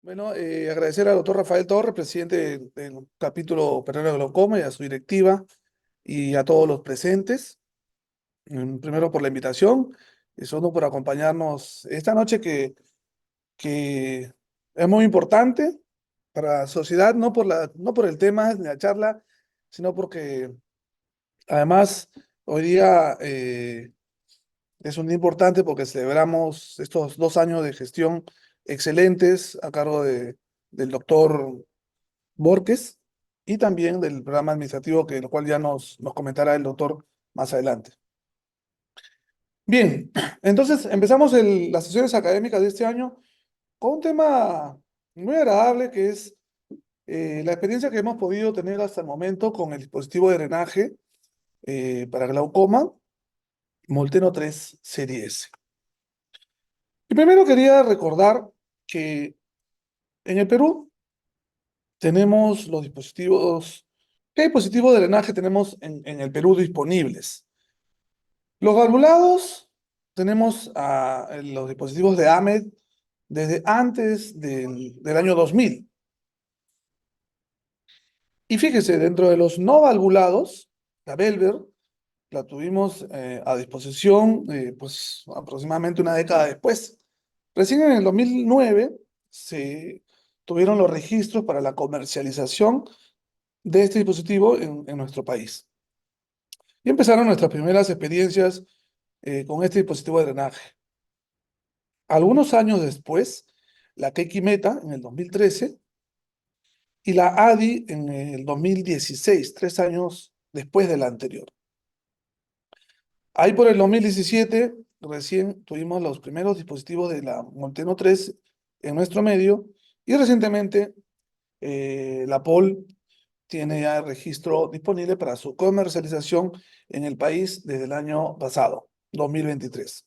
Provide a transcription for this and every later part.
Bueno, agradecer al doctor Rafael Torres, presidente del capítulo peruano de glaucoma, y a su directiva y a todos los presentes. Primero por la invitación y segundo por acompañarnos esta noche que es muy importante para la sociedad, no por el tema ni la charla, sino porque además hoy día es un día importante porque celebramos estos 2 años de gestión excelentes a cargo del doctor Borges y también del programa administrativo, que el cual ya nos comentará el doctor más adelante. Bien, entonces empezamos las sesiones académicas de este año con un tema muy agradable que es la experiencia que hemos podido tener hasta el momento con el dispositivo de drenaje para glaucoma Molteno 3 Serie S. Y primero quería recordar que en el Perú tenemos los dispositivos, ¿qué dispositivos de drenaje tenemos en el Perú disponibles? Los valvulados, tenemos los dispositivos de AMED desde antes del año 2000. Y fíjese, dentro de los no valvulados, la Belver la tuvimos a disposición pues aproximadamente una década después. Recién en el 2009 se tuvieron los registros para la comercialización de este dispositivo en nuestro país. Y empezaron nuestras primeras experiencias con este dispositivo de drenaje. Algunos años después, la Keiki Meta en el 2013 y la ADI en el 2016, 3 años después de la anterior. Ahí por el 2017 recién tuvimos los primeros dispositivos de la Molteno 3 en nuestro medio y recientemente la POL tiene ya el registro disponible para su comercialización en el país desde el año pasado, 2023.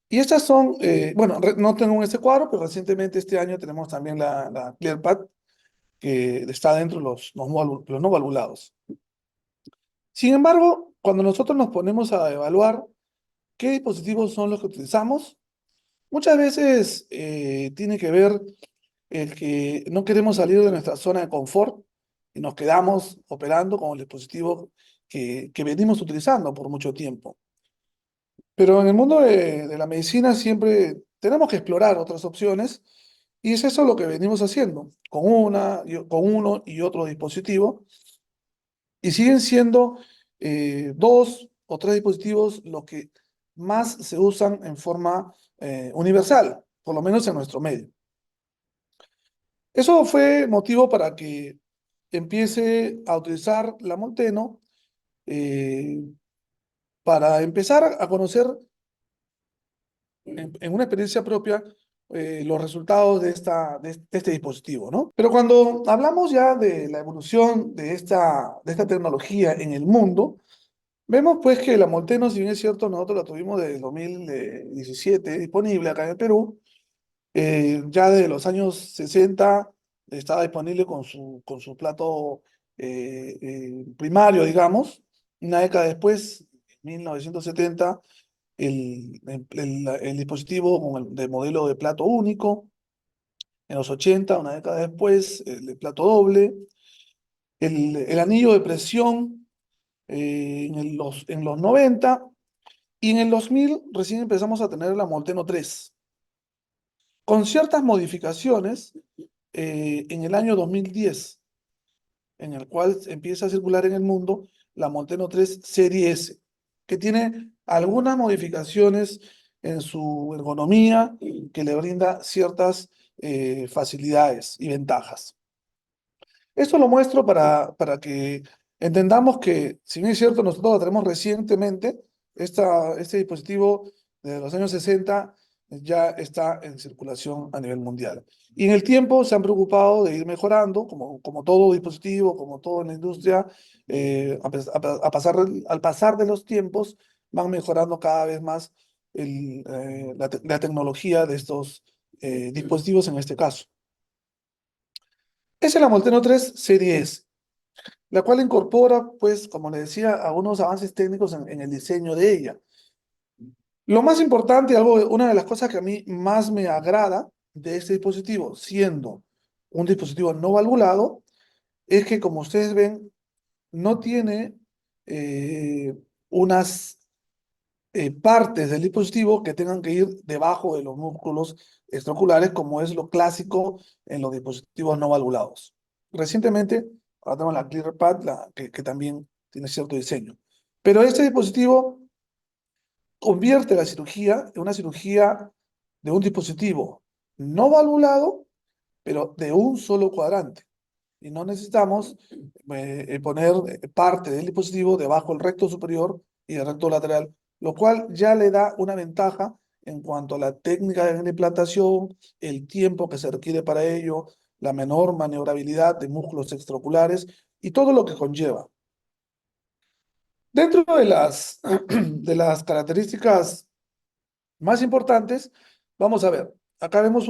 Y estas son, bueno, no tengo este cuadro, pero recientemente este año tenemos también la ClearPad, que está dentro de los no valvulados. Sin embargo, cuando nosotros nos ponemos a evaluar qué dispositivos son los que utilizamos, muchas veces tiene que ver el que no queremos salir de nuestra zona de confort y nos quedamos operando con el dispositivo que venimos utilizando por mucho tiempo. Pero en el mundo de la medicina siempre tenemos que explorar otras opciones y es eso lo que venimos haciendo con uno y otro dispositivo y siguen siendo 2 o 3 dispositivos los que más se usan en forma universal, por lo menos en nuestro medio. Eso fue motivo para que empiece a utilizar la Molteno eh, para empezar a conocer en una experiencia propia los resultados de este dispositivo, ¿no? Pero cuando hablamos ya de la evolución de esta tecnología en el mundo, vemos pues que la Molteno, si bien es cierto, nosotros la tuvimos desde el 2017 disponible acá en el Perú, ya desde los años 60 estaba disponible con su plato primario, digamos. Una década después, en 1970, el dispositivo de modelo de plato único. En los 80, una década después, el de plato doble. El anillo de presión en los 90. Y en el 2000 recién empezamos a tener la Molteno 3, con ciertas modificaciones en el año 2010, en el cual empieza a circular en el mundo la Molteno 3 Serie S, que tiene algunas modificaciones en su ergonomía que le brinda ciertas facilidades y ventajas. Esto lo muestro para que entendamos que, si bien es cierto, nosotros lo tenemos recientemente, este dispositivo de los años 60 ya está en circulación a nivel mundial. Y en el tiempo se han preocupado de ir mejorando, como todo dispositivo, como todo en la industria, al pasar de los tiempos, van mejorando cada vez más la tecnología de estos dispositivos en este caso. Esa es la Molteno 3 Serie S, la cual incorpora, pues, como le decía, algunos avances técnicos en el diseño de ella. Lo más importante, una de las cosas que a mí más me agrada de este dispositivo, siendo un dispositivo no valvulado, es que, como ustedes ven, no tiene unas partes del dispositivo que tengan que ir debajo de los músculos extraoculares, como es lo clásico en los dispositivos no valvulados. Recientemente, ahora tenemos la ClearPad, que también tiene cierto diseño. Pero este dispositivo convierte la cirugía en una cirugía de un dispositivo no valvulado, pero de un solo cuadrante. Y no necesitamos poner parte del dispositivo debajo del recto superior y el recto lateral, lo cual ya le da una ventaja en cuanto a la técnica de la implantación, el tiempo que se requiere para ello, la menor maniobrabilidad de músculos extraoculares y todo lo que conlleva. Dentro de las características más importantes, vamos a ver, acá vemos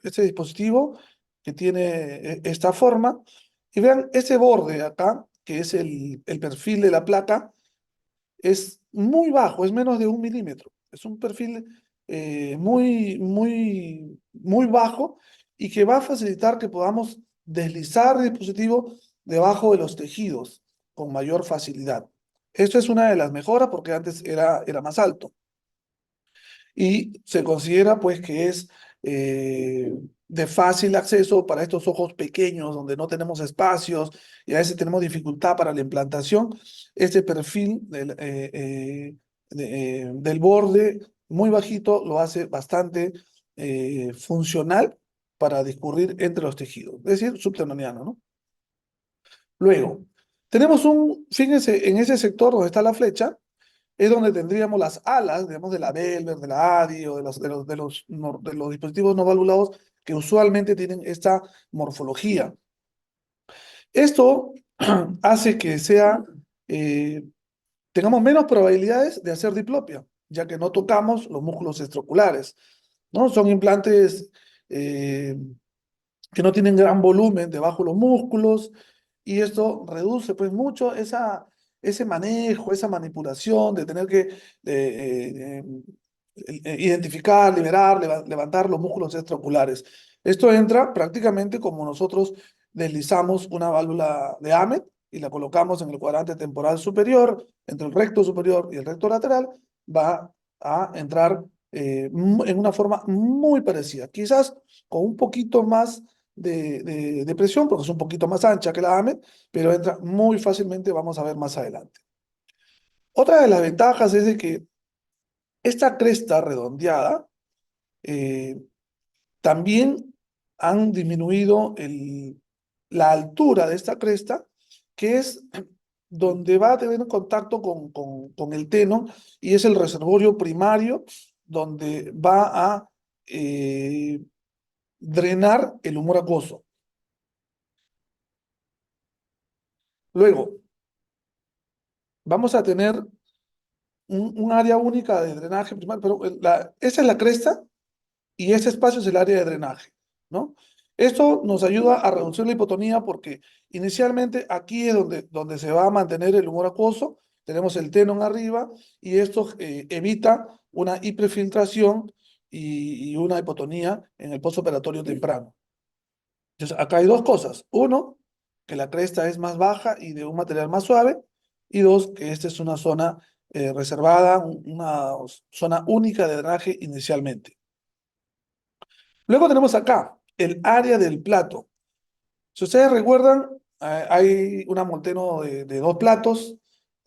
este dispositivo que tiene esta forma, y vean ese borde acá, que es el perfil de la placa, es muy bajo, es menos de 1 milímetro, es un perfil muy bajo y que va a facilitar que podamos deslizar el dispositivo debajo de los tejidos con mayor facilidad. Esto es una de las mejoras porque antes era más alto y se considera pues que es eh, de fácil acceso para estos ojos pequeños donde no tenemos espacios y a veces tenemos dificultad para la implantación. Este perfil del borde muy bajito lo hace bastante funcional para discurrir entre los tejidos, es decir, subtenoniano, ¿no? Luego, tenemos fíjense, en ese sector donde está la flecha, es donde tendríamos las alas, digamos, de la Velver, de la ADI o de los dispositivos no valvulados que usualmente tienen esta morfología. Esto hace que eh, tengamos menos probabilidades de hacer diplopia, ya que no tocamos los músculos extraoculares, ¿no? Son implantes eh, que no tienen gran volumen debajo de los músculos, y esto reduce pues mucho ese manejo, esa manipulación de tener que identificar, liberar, levantar los músculos extraoculares. Esto entra prácticamente como nosotros deslizamos una válvula de Ahmed y la colocamos en el cuadrante temporal superior, entre el recto superior y el recto lateral, va a entrar en una forma muy parecida, quizás con un poquito más de presión, porque es un poquito más ancha que la AMED, pero entra muy fácilmente, vamos a ver más adelante. Otra de las ventajas es de que esta cresta redondeada eh, también han disminuido la altura de esta cresta, que es donde va a tener un contacto con el teno y es el reservorio primario donde va a drenar el humor acuoso. Luego, vamos a tener un área única de drenaje primario, pero esa es la cresta y ese espacio es el área de drenaje, ¿no? Esto nos ayuda a reducir la hipotonía porque inicialmente aquí es donde se va a mantener el humor acuoso, tenemos el tenón arriba y esto evita una hiperfiltración y una hipotonía en el postoperatorio temprano. Entonces, acá hay dos cosas. Uno, que la cresta es más baja y de un material más suave. Y dos, que esta es una zona reservada, una zona única de drenaje inicialmente. Luego tenemos acá el área del plato. Si ustedes recuerdan, hay una Molteno de 2 platos,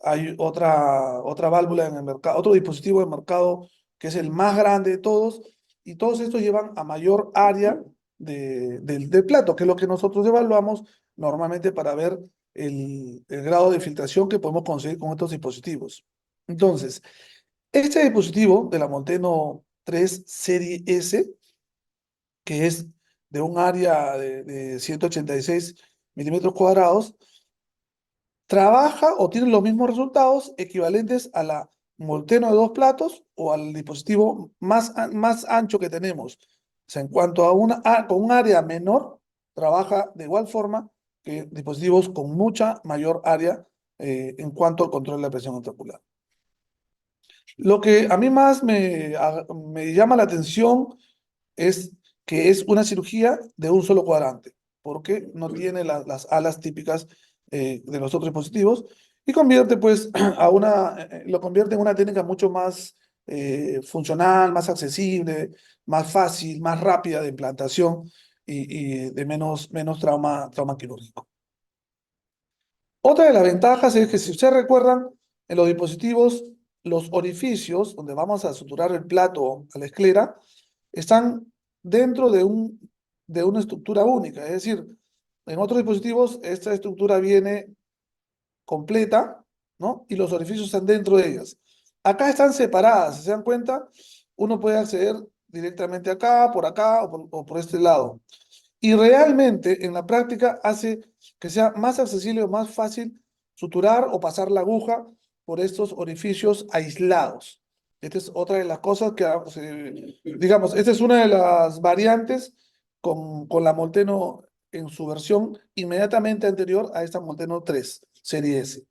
hay otra válvula en el mercado, otro dispositivo de mercado que es el más grande de todos, y todos estos llevan a mayor área del plato, que es lo que nosotros evaluamos normalmente para ver el grado de filtración que podemos conseguir con estos dispositivos. Entonces, este dispositivo de la Molteno 3 Serie S, que es de un área de 186 milímetros cuadrados, trabaja o tiene los mismos resultados equivalentes a la Molteno de 2 platos o al dispositivo más ancho que tenemos. O sea, en cuanto con un área menor, trabaja de igual forma que dispositivos con mucha mayor área en cuanto al control de la presión intraocular. Lo que a mí más me llama la atención es que es una cirugía de un solo cuadrante, porque no tiene las alas típicas de los otros dispositivos y convierte pues lo convierte en una técnica mucho más funcional, más accesible, más fácil, más rápida de implantación y de menos trauma quirúrgico. Otra de las ventajas es que si ustedes recuerdan, en los dispositivos, los orificios donde vamos a suturar el plato a la esclera están dentro de una estructura única. Es decir, en otros dispositivos esta estructura viene completa, ¿no? Y los orificios están dentro de ellas. Acá están separadas, si se dan cuenta, uno puede acceder directamente acá o por este lado. Y realmente en la práctica hace que sea más accesible o más fácil suturar o pasar la aguja por estos orificios aislados. Esta es otra de las cosas que, digamos, esta es una de las variantes con la Molteno en su versión inmediatamente anterior a esta Molteno 3, serie S.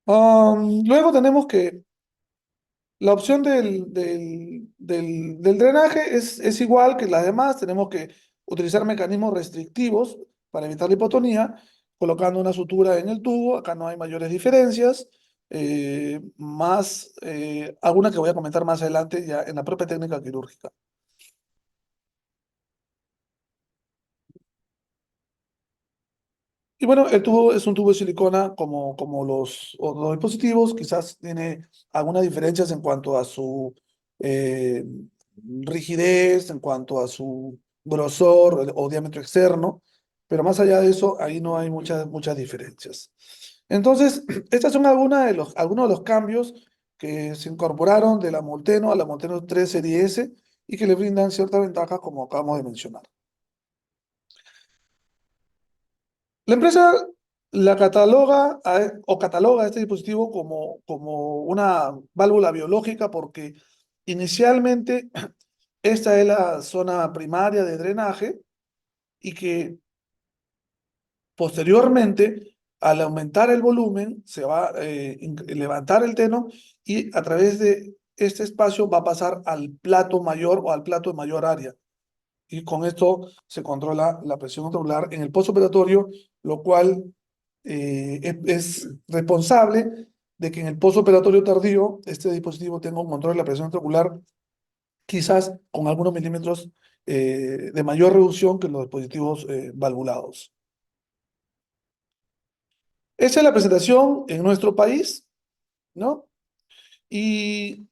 Luego tenemos que la opción del drenaje es igual que las demás. Tenemos que utilizar mecanismos restrictivos para evitar la hipotonía, colocando una sutura en el tubo. Acá no hay mayores diferencias. Alguna que voy a comentar más adelante ya en la propia técnica quirúrgica. Y bueno, el tubo es un tubo de silicona como los dispositivos, quizás tiene algunas diferencias en cuanto a su eh, rigidez, en cuanto a su grosor o diámetro externo, pero más allá de eso, ahí no hay muchas diferencias. Entonces, estas son algunos de los cambios que se incorporaron de la Molteno a la Molteno 3 Serie S y que le brindan ciertas ventajas como acabamos de mencionar. La empresa cataloga este dispositivo como una válvula biológica porque inicialmente esta es la zona primaria de drenaje y que posteriormente, al aumentar el volumen, se va a levantar el teno y a través de este espacio va a pasar al plato mayor o al plato de mayor área. Y con esto se controla la presión ventricular en el postoperatorio, lo cual es responsable de que en el postoperatorio tardío este dispositivo tenga un control de la presión ventricular quizás con algunos milímetros de mayor reducción que los dispositivos valvulados. Esa es la presentación en nuestro país, ¿no? Y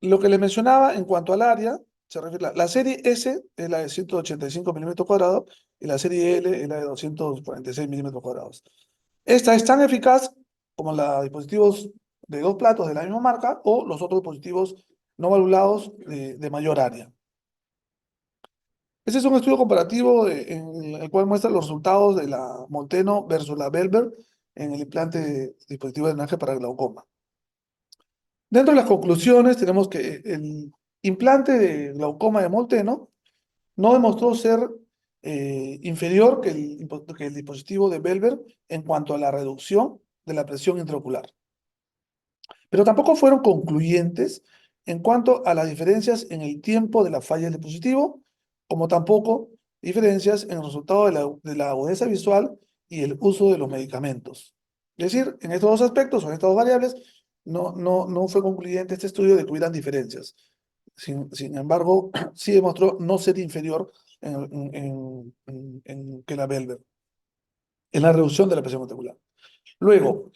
lo que les mencionaba en cuanto al área, se refiere la serie S es la de 185 milímetros cuadrados y la serie L es la de 246 milímetros cuadrados. Esta es tan eficaz como los dispositivos de dos platos de la misma marca o los otros dispositivos no valvulados de mayor área. Este es un estudio comparativo en el cual muestra los resultados de la Molteno versus la Belver en el implante de dispositivo de drenaje para glaucoma. Dentro de las conclusiones tenemos que el implante de glaucoma de Molteno no demostró ser inferior que el dispositivo de Belver en cuanto a la reducción de la presión intraocular. Pero tampoco fueron concluyentes en cuanto a las diferencias en el tiempo de la falla del dispositivo, como tampoco diferencias en el resultado de la agudeza visual y el uso de los medicamentos. Es decir, en estos dos aspectos o en estas dos variables, no fue concluyente este estudio de que hubieran diferencias. Sin embargo, sí demostró no ser inferior en que la Belver, en la reducción de la presión ventricular. Luego,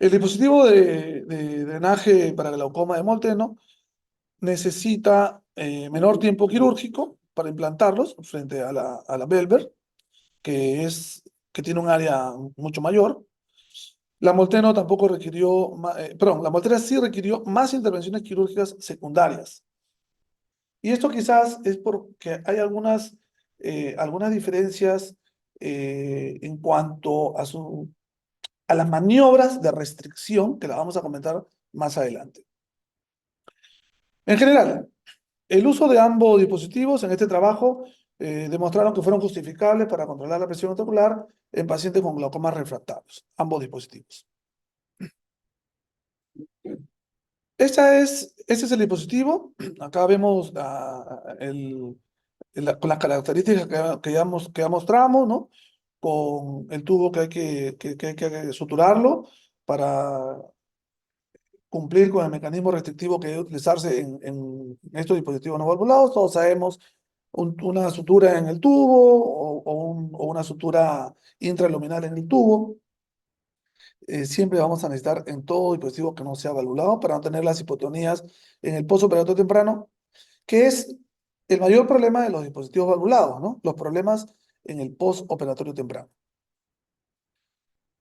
el dispositivo de drenaje para glaucoma de Molteno necesita menor tiempo quirúrgico para implantarlos frente a la Belver, que tiene un área mucho mayor. La Molteno tampoco requirió, perdón, la Molteno sí requirió más intervenciones quirúrgicas secundarias. Y esto quizás es porque hay algunas diferencias en cuanto a las maniobras de restricción, que la vamos a comentar más adelante. En general, el uso de ambos dispositivos en este trabajo demostraron que fueron justificables para controlar la presión ventricular en pacientes con glaucomas refractarios, ambos dispositivos. Este es el dispositivo. Acá vemos con las características que ya mostramos, ¿no? Con el tubo que hay que hay que suturarlo para cumplir con el mecanismo restrictivo que debe utilizarse en estos dispositivos no valvulados. Todos sabemos una sutura en el tubo o una sutura intraluminal en el tubo. Siempre vamos a necesitar en todo dispositivo que no sea valvulado para no tener las hipotonías en el postoperatorio temprano, que es el mayor problema de los dispositivos valvulados, ¿no? Los problemas en el postoperatorio temprano.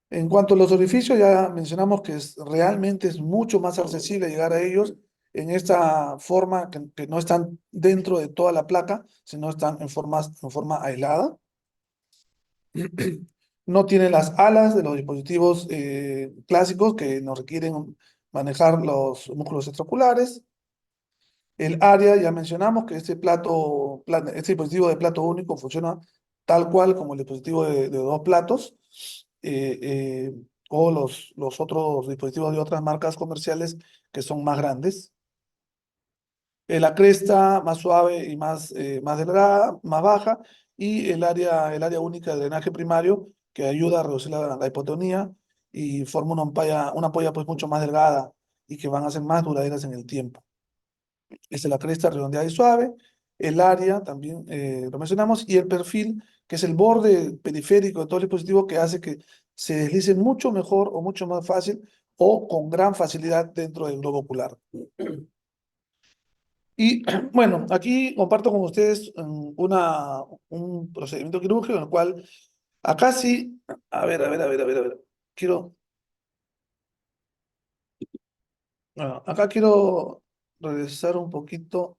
En cuanto a los orificios, ya mencionamos que realmente es mucho más accesible llegar a ellos en esta forma que no están dentro de toda la placa, sino están en forma aislada. No tiene las alas de los dispositivos clásicos que nos requieren manejar los músculos extraoculares. El área, ya mencionamos que este dispositivo de plato único funciona tal cual como el dispositivo de dos platos, eh, eh, o los otros dispositivos de otras marcas comerciales que son más grandes. La cresta más suave y más delgada, más baja, y el área única de drenaje primario que ayuda a reducir la hipotonía y forma una ampolla pues mucho más delgada y que van a ser más duraderas en el tiempo. Esta es la cresta redondeada y suave, el área también lo mencionamos, y el perfil, que es el borde periférico de todo el dispositivo que hace que se deslice mucho mejor o mucho más fácil o con gran facilidad dentro del globo ocular. Y bueno, aquí comparto con ustedes un procedimiento quirúrgico en el cual acá sí, a ver, quiero, bueno, acá quiero regresar un poquito,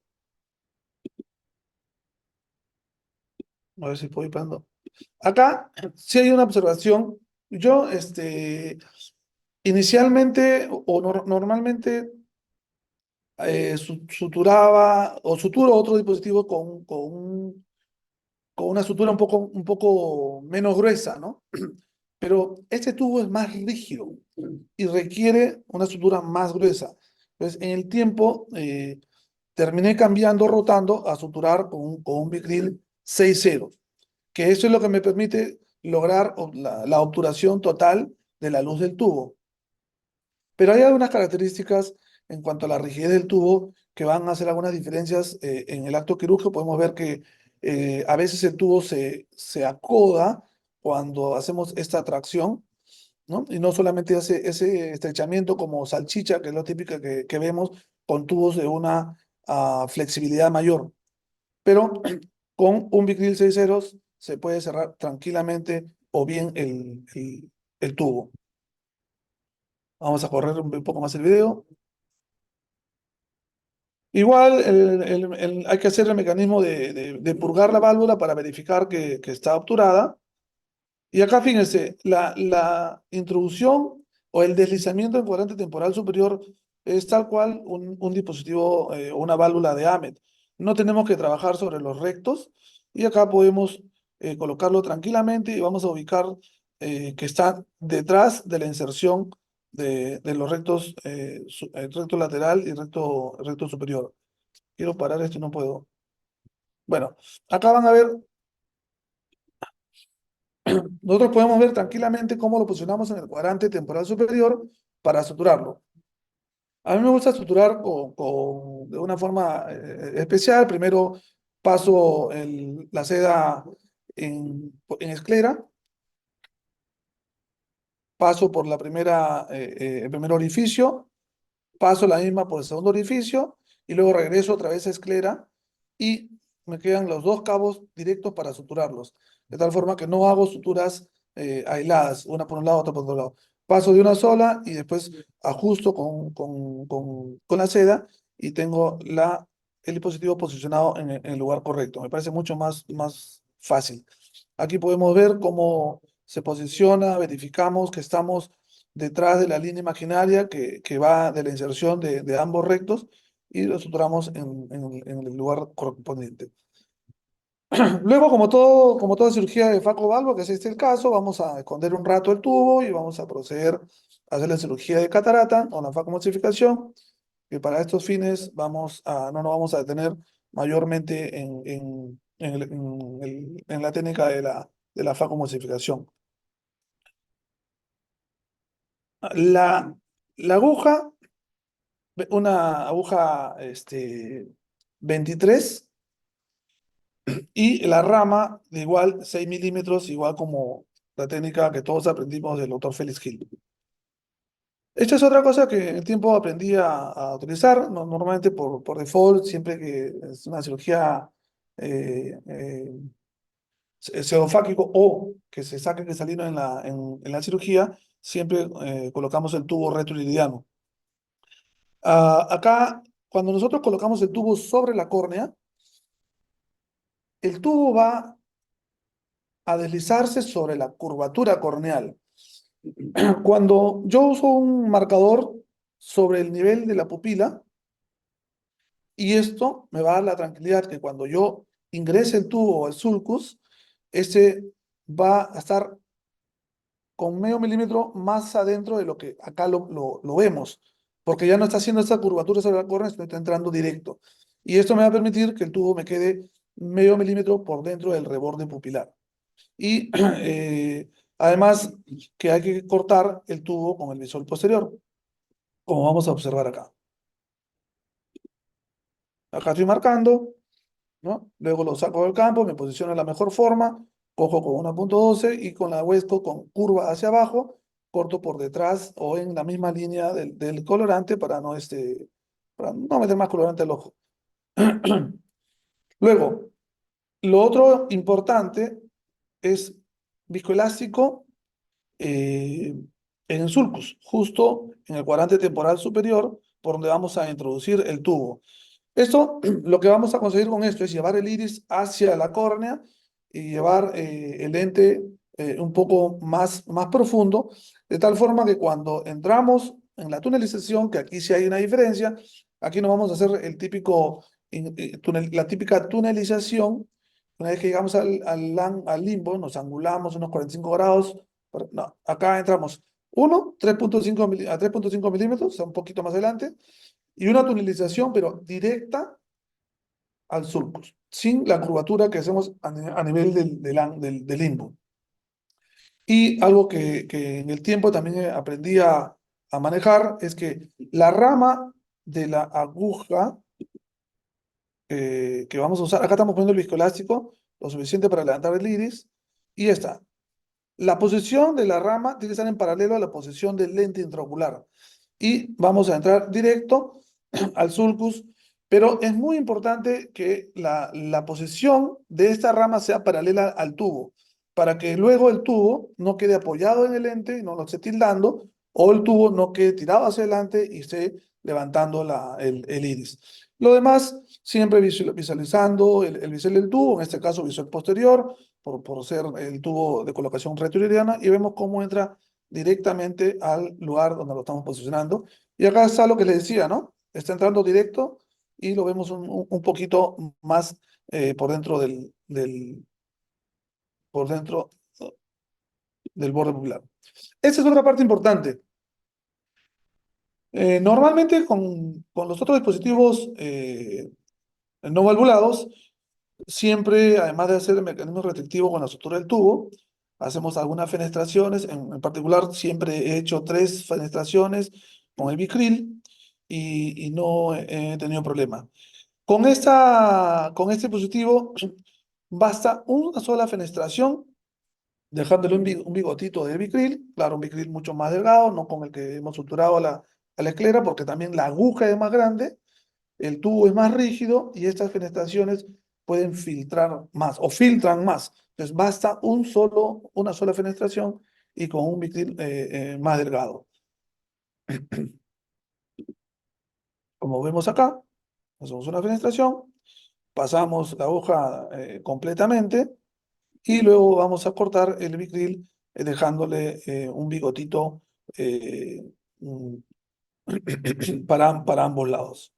a ver si puedo ir parando. Acá sí hay una observación. Yo, inicialmente normalmente suturaba o suturo otro dispositivo con una sutura un poco menos gruesa, ¿no? Pero este tubo es más rígido y requiere una sutura más gruesa. Entonces, en el tiempo, terminé cambiando, rotando, a suturar con un Vicryl 6.0, que eso es lo que me permite lograr la obturación total de la luz del tubo. Pero hay algunas características en cuanto a la rigidez del tubo que van a hacer algunas diferencias en el acto quirúrgico. Podemos ver que a veces el tubo se acoda cuando hacemos esta tracción, ¿no? Y no solamente hace ese estrechamiento como salchicha, que es lo típico que vemos con tubos de una flexibilidad mayor. Pero con un Vicryl 6 ceros se puede cerrar tranquilamente o bien el tubo. Vamos a correr un poco más el video. Igual hay que hacer el mecanismo de purgar la válvula para verificar que está obturada. Y acá fíjense, la introducción o el deslizamiento en cuadrante temporal superior es tal cual un dispositivo o una válvula de AMET. No tenemos que trabajar sobre los rectos y acá podemos colocarlo tranquilamente y vamos a ubicar que está detrás de la inserción de los rectos, recto lateral y recto superior. Quiero parar esto y no puedo. Bueno, acá van a ver, nosotros podemos ver tranquilamente cómo lo posicionamos en el cuadrante temporal superior para suturarlo. A mí me gusta suturar de una forma especial. Primero paso la seda en esclera, paso por el primer orificio, paso la misma por el segundo orificio y luego regreso otra vez a esclera y me quedan los dos cabos directos para suturarlos, de tal forma que no hago suturas aisladas, una por un lado, otra por otro lado. Paso de una sola y después ajusto con la seda y tengo el dispositivo posicionado en el lugar correcto. Me parece mucho más fácil. Aquí podemos ver cómo se posiciona, verificamos que estamos detrás de la línea imaginaria que va de la inserción de ambos rectos y lo suturamos en el lugar correspondiente. Luego, como toda cirugía de facovalvo, que es este el caso, vamos a esconder un rato el tubo y vamos a proceder a hacer la cirugía de catarata o la facomulsificación. que para estos fines no nos vamos a detener mayormente en la técnica de la facomulsificación. La, la aguja, una aguja 23 y la rama de igual 6 milímetros, igual como la técnica que todos aprendimos del doctor Félix Gil. Esta es otra cosa que en el tiempo aprendí a utilizar, normalmente por default, siempre que es una cirugía pseudofáquico o que se saque cristalino en la cirugía, siempre colocamos el tubo retroiridiano. Acá, cuando nosotros colocamos el tubo sobre la córnea, el tubo va a deslizarse sobre la curvatura corneal. Cuando yo uso un marcador sobre el nivel de la pupila, y esto me va a dar la tranquilidad que cuando yo ingrese el tubo al sulcus, este va a estar con medio milímetro más adentro de lo que acá lo vemos, porque ya no está haciendo esta curvatura sobre la córnea, sino está entrando directo. Y esto me va a permitir que el tubo me quede medio milímetro por dentro del reborde pupilar. Y además que hay que cortar el tubo con el visor posterior, como vamos a observar acá. Acá estoy marcando, ¿no? Luego lo saco del campo, me posiciono de la mejor forma, cojo con 1.12 y con la huesco con curva hacia abajo, corto por detrás o en la misma línea del colorante para no meter más colorante al ojo. Luego, lo otro importante es viscoelástico en el sulcus, justo en el cuadrante temporal superior, por donde vamos a introducir el tubo. Esto, lo que vamos a conseguir con esto es llevar el iris hacia la córnea y llevar el lente un poco más profundo, de tal forma que cuando entramos en la tunelización, que aquí sí hay una diferencia, aquí no vamos a hacer la típica tunelización. Una vez que llegamos al limbo, nos angulamos unos 45 grados. No, acá entramos 3.5 a 3.5 milímetros, o sea, un poquito más adelante, y una tunelización, pero directa al sulcus, sin la curvatura que hacemos a nivel del limbo. Y algo que en el tiempo también aprendí a manejar es que la rama de la aguja que vamos a usar, acá estamos poniendo el viscoelástico, lo suficiente para levantar el iris, y ya está. La posición de la rama tiene que estar en paralelo a la posición del lente intraocular. Y vamos a entrar directo al sulcus, pero es muy importante que la posición de esta rama sea paralela al tubo, para que luego el tubo no quede apoyado en el lente y no lo esté tildando, o el tubo no quede tirado hacia adelante y esté levantando el iris. Lo demás, siempre visualizando el bisel del tubo, en este caso visual posterior, por ser el tubo de colocación retroiridiana, y vemos cómo entra directamente al lugar donde lo estamos posicionando. Y acá está lo que les decía, ¿no? Está entrando directo y lo vemos un poquito más por dentro por dentro del borde pupilar. Esa es otra parte importante. Normalmente con los otros dispositivos no valvulados, siempre, además de hacer el mecanismo restrictivo con la sutura del tubo, hacemos algunas fenestraciones. En particular, siempre he hecho 3 fenestraciones con el Bicril y no he tenido problema. Con este dispositivo basta una sola fenestración, dejándole un bigotito de Bicril, claro, un Bicril mucho más delgado, no con el que hemos suturado a la esclera, porque también la aguja es más grande, el tubo es más rígido y estas fenestraciones pueden filtrar más o filtran más. Entonces basta una sola fenestración y con un Bicril más delgado. Como vemos acá, hacemos una fenestración, pasamos la hoja completamente y luego vamos a cortar el Bicril dejándole un bigotito eh, mm, para ambos lados.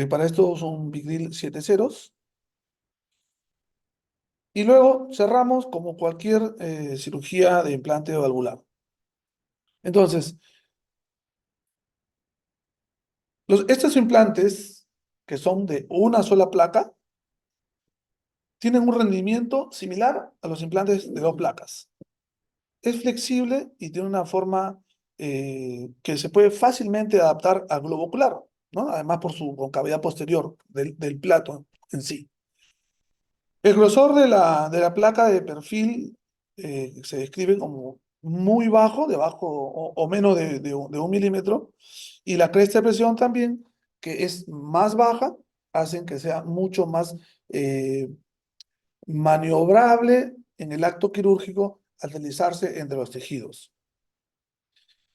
Para esto son Bicril 7 ceros. Y luego cerramos como cualquier cirugía de implante valvular. Entonces, Estos implantes, que son de una sola placa, tienen un rendimiento similar a los implantes de dos placas. Es flexible y tiene una forma que se puede fácilmente adaptar al globo ocular, ¿no? Además por su concavidad posterior del plato en sí. El grosor de la placa de perfil se describe como muy bajo, debajo o menos de 1 milímetro, y la cresta de presión también, que es más baja, hacen que sea mucho más eh, maniobrable en el acto quirúrgico al deslizarse entre los tejidos.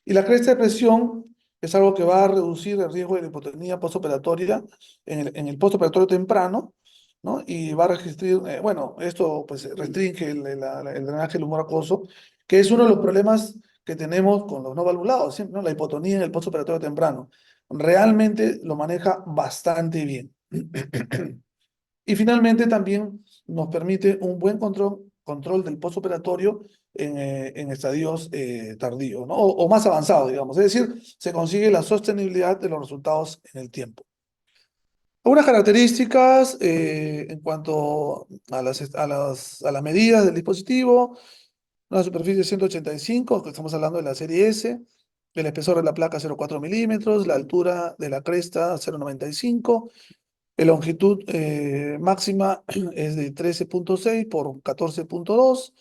Y la cresta de presión es algo que va a reducir el riesgo de hipotonía postoperatoria en el postoperatorio temprano, ¿no? Y va a restringir, bueno, esto pues restringe el drenaje del humor acuoso, que es uno de los problemas que tenemos con los no valvulados, ¿sí? ¿No? La hipotonía en el postoperatorio temprano. Realmente lo maneja bastante bien. Y finalmente también nos permite un buen control del postoperatorio en estadios tardíos, ¿no? O más avanzados, digamos. Es decir, se consigue la sostenibilidad de los resultados en el tiempo. Algunas características en cuanto a las medidas del dispositivo: una superficie 185, que estamos hablando de la serie S, el espesor de la placa 0,4 milímetros, la altura de la cresta 0,95. La longitud máxima es de 13,6 por 14,2.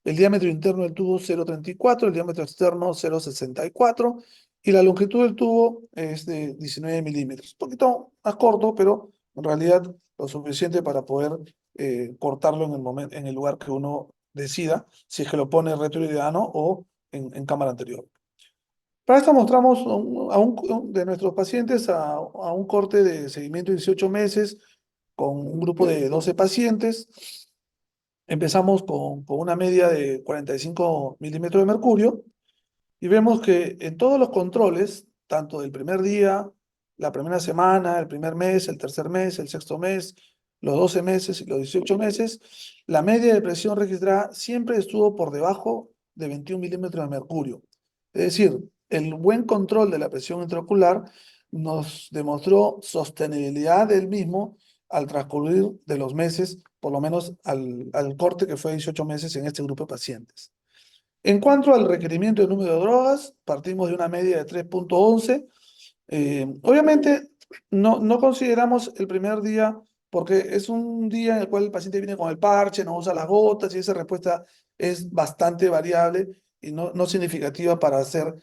El diámetro interno del tubo 0,34, el diámetro externo 0,64 y la longitud del tubo es de 19 milímetros. Un poquito más corto, pero en realidad lo suficiente para poder cortarlo en el momento, en el lugar que uno decida, si es que lo pone retroideano o en cámara anterior. Para esto mostramos de nuestros pacientes a un corte de seguimiento de 18 meses con un grupo de 12 pacientes. Empezamos con una media de 45 milímetros de mercurio y vemos que en todos los controles, tanto del primer día, la primera semana, el primer mes, el tercer mes, el sexto mes, los 12 meses y los 18 meses, la media de presión registrada siempre estuvo por debajo de 21 milímetros de mercurio. Es decir, el buen control de la presión intraocular nos demostró sostenibilidad del mismo al transcurrir de los meses, por lo menos al corte que fue 18 meses en este grupo de pacientes. En cuanto al requerimiento de número de drogas, partimos de una media de 3,11. Obviamente, no consideramos el primer día porque es un día en el cual el paciente viene con el parche, no usa las gotas y esa respuesta es bastante variable y no significativa para ser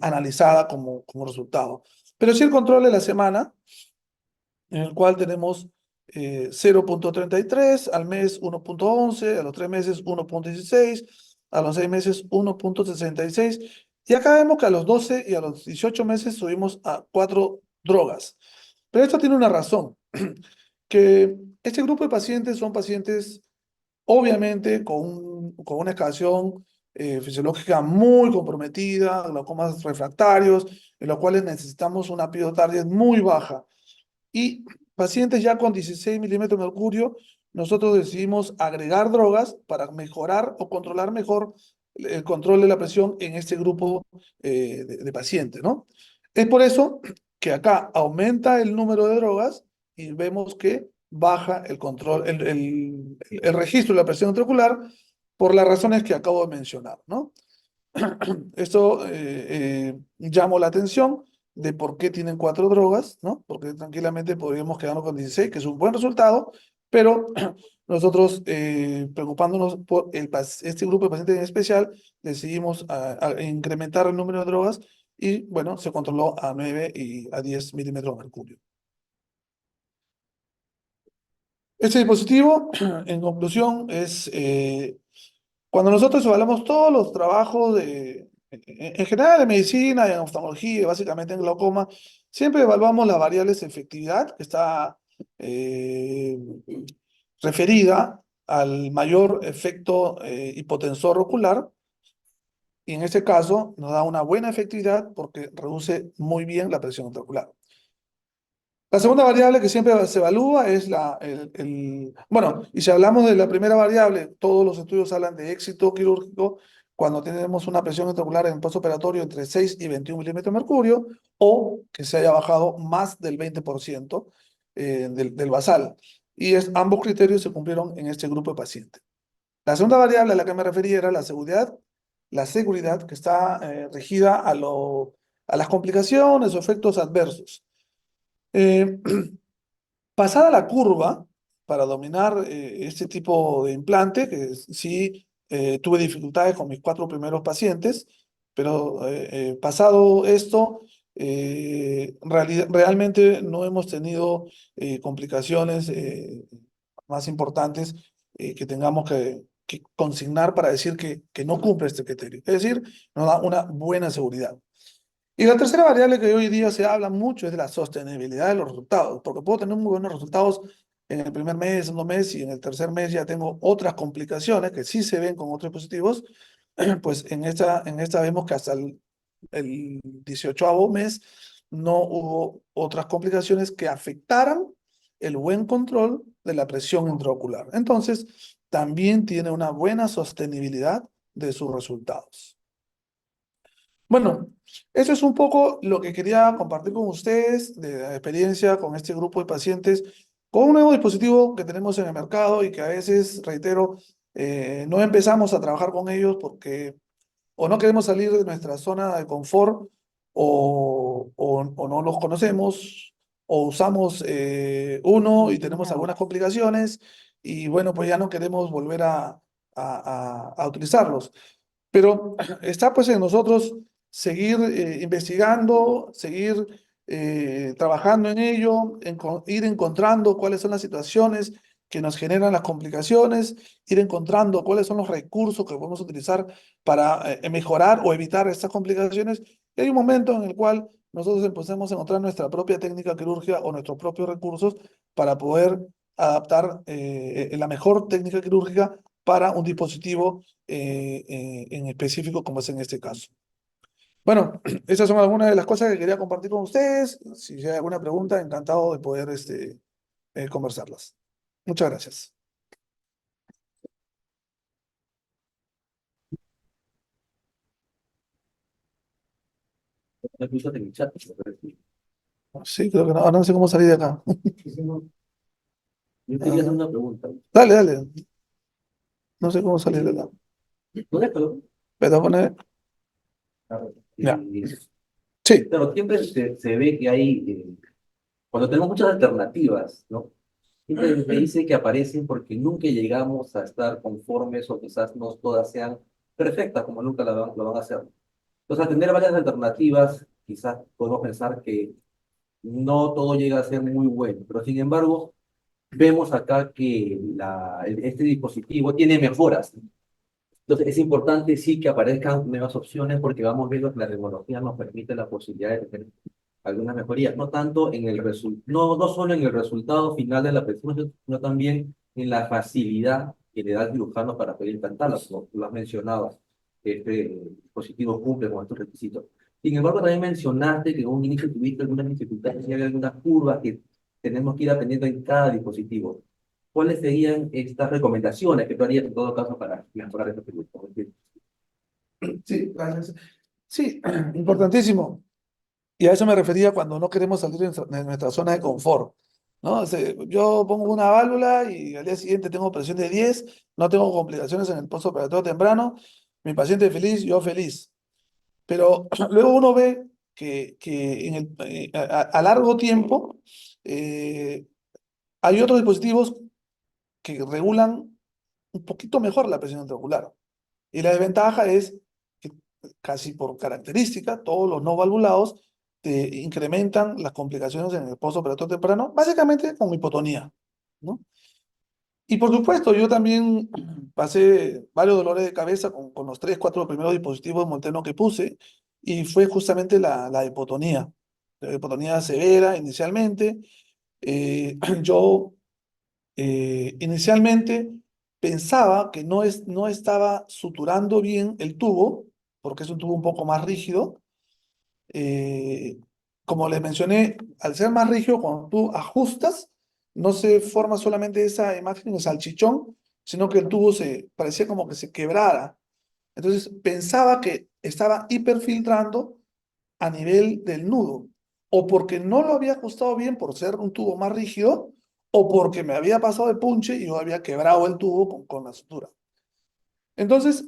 analizada como resultado. Pero sí el control de la semana, en el cual tenemos 0,33, al mes 1,11, a los 3 meses 1,16, a los 6 meses 1,66. Y acá vemos que a los 12 y a los 18 meses subimos a 4 drogas. Pero esto tiene una razón, que este grupo de pacientes son pacientes obviamente con una excavación fisiológica muy comprometida, glaucomas refractarios, en los cuales necesitamos una pilotardia muy baja. Y pacientes ya con 16 milímetros de mercurio, nosotros decidimos agregar drogas para mejorar o controlar mejor el control de la presión en este grupo de pacientes, ¿no? Es por eso que acá aumenta el número de drogas y vemos que baja el control, el registro de la presión intraocular por las razones que acabo de mencionar, ¿no? Esto llamó la atención de por qué tienen 4 drogas, ¿no? Porque tranquilamente podríamos quedarnos con 16, que es un buen resultado, pero nosotros, preocupándonos por este grupo de pacientes en especial, decidimos a incrementar el número de drogas y, bueno, se controló a 9 y a 10 milímetros de mercurio. Este dispositivo, en conclusión, es cuando nosotros evaluamos todos los trabajos en general de medicina, en oftalmología, y básicamente en glaucoma, siempre evaluamos las variables de efectividad que está eh, referida al mayor efecto hipotensor ocular, y en este caso nos da una buena efectividad porque reduce muy bien la presión intraocular. La segunda variable que siempre se evalúa es bueno, y si hablamos de la primera variable, todos los estudios hablan de éxito quirúrgico cuando tenemos una presión intraocular en el postoperatorio entre 6 y 21 milímetros de mercurio, o que se haya bajado más del 20% del basal. Y ambos criterios se cumplieron en este grupo de pacientes. La segunda variable a la que me refería era la seguridad que está regida a las complicaciones o efectos adversos. Eh, Pasada la curva para dominar este tipo de implante, que sí tuve dificultades con mis 4 primeros pacientes, pero pasado esto, realmente no hemos tenido complicaciones más importantes que tengamos que consignar para decir que no cumple este criterio. Es decir, nos da una buena seguridad. Y la tercera variable que hoy día se habla mucho es de la sostenibilidad de los resultados, porque puedo tener muy buenos resultados en el primer mes, segundo mes, y en el tercer mes ya tengo otras complicaciones que sí se ven con otros dispositivos. Pues en esta vemos que hasta el 18º mes no hubo otras complicaciones que afectaran el buen control de la presión intraocular. Entonces, también tiene una buena sostenibilidad de sus resultados. Bueno, eso es un poco lo que quería compartir con ustedes de la experiencia con este grupo de pacientes con un nuevo dispositivo que tenemos en el mercado y que a veces, reitero, no empezamos a trabajar con ellos porque o no queremos salir de nuestra zona de confort o no los conocemos o usamos uno y tenemos algunas complicaciones y bueno, pues ya no queremos volver a utilizarlos. Pero está pues en nosotros seguir investigando, seguir trabajando en ello, ir encontrando cuáles son las situaciones que nos generan las complicaciones, ir encontrando cuáles son los recursos que podemos utilizar para mejorar o evitar estas complicaciones. Y hay un momento en el cual nosotros empecemos a encontrar nuestra propia técnica quirúrgica o nuestros propios recursos para poder adaptar la mejor técnica quirúrgica para un dispositivo en específico, como es en este caso. Bueno, esas son algunas de las cosas que quería compartir con ustedes. Si hay alguna pregunta, encantado de poder conversarlas. Muchas gracias. Me puse en el chat. Sí, creo que no, no sé cómo salir de acá. Yo quería hacer Ah, una pregunta. dale, dale. No sé cómo salir de acá. No, déjalo. Pero poner. A ver, Ya. Sí. claro, siempre se ve que hay, cuando tenemos muchas alternativas, ¿no? Siempre me dice que aparecen porque nunca llegamos a estar conformes o quizás no todas sean perfectas como nunca lo van a hacer. Entonces, al tener varias alternativas, quizás podemos pensar que no todo llega a ser muy bueno, pero sin embargo, vemos acá que este dispositivo tiene mejoras. Entonces, es importante sí que aparezcan nuevas opciones porque vamos viendo que la tecnología nos permite la posibilidad de tener algunas mejorías, no tanto en el no solo en el resultado final de la persona, sino también en la facilidad que le da el cirujano para poder implantarla, como tú lo has mencionado, que este dispositivo cumple con estos requisitos. Sin embargo, también mencionaste que en un inicio tuviste algunas dificultades y hay algunas curvas que tenemos que ir aprendiendo en cada dispositivo. ¿Cuáles serían estas recomendaciones que tú harías en todo caso para mejorar este producto? Sí, gracias. Sí, importantísimo. Y a eso me refería cuando no queremos salir de nuestra zona de confort, ¿no? Yo pongo una válvula y al día siguiente tengo presión de 10, no tengo complicaciones en el postoperatorio temprano, mi paciente feliz, yo feliz. Pero luego uno ve que a largo tiempo eh, hay otros dispositivos que regulan un poquito mejor la presión intraocular. Y la desventaja es que casi por característica, todos los no valvulados te incrementan las complicaciones en el postoperatorio temprano, básicamente con hipotonía, ¿no? Y por supuesto, yo también pasé varios dolores de cabeza con los 3, 4 primeros dispositivos Molteno que puse, y fue justamente la hipotonía. La hipotonía severa inicialmente. Yo inicialmente pensaba que no estaba suturando bien el tubo, porque es un tubo un poco más rígido. Eh, Como les mencioné, al ser más rígido, cuando tú ajustas, no se forma solamente esa imagen de salchichón, sino que el tubo parecía como que se quebrara. Entonces pensaba que estaba hiperfiltrando a nivel del nudo, o porque no lo había ajustado bien por ser un tubo más rígido, o porque me había pasado de punche y yo había quebrado el tubo con la sutura. Entonces,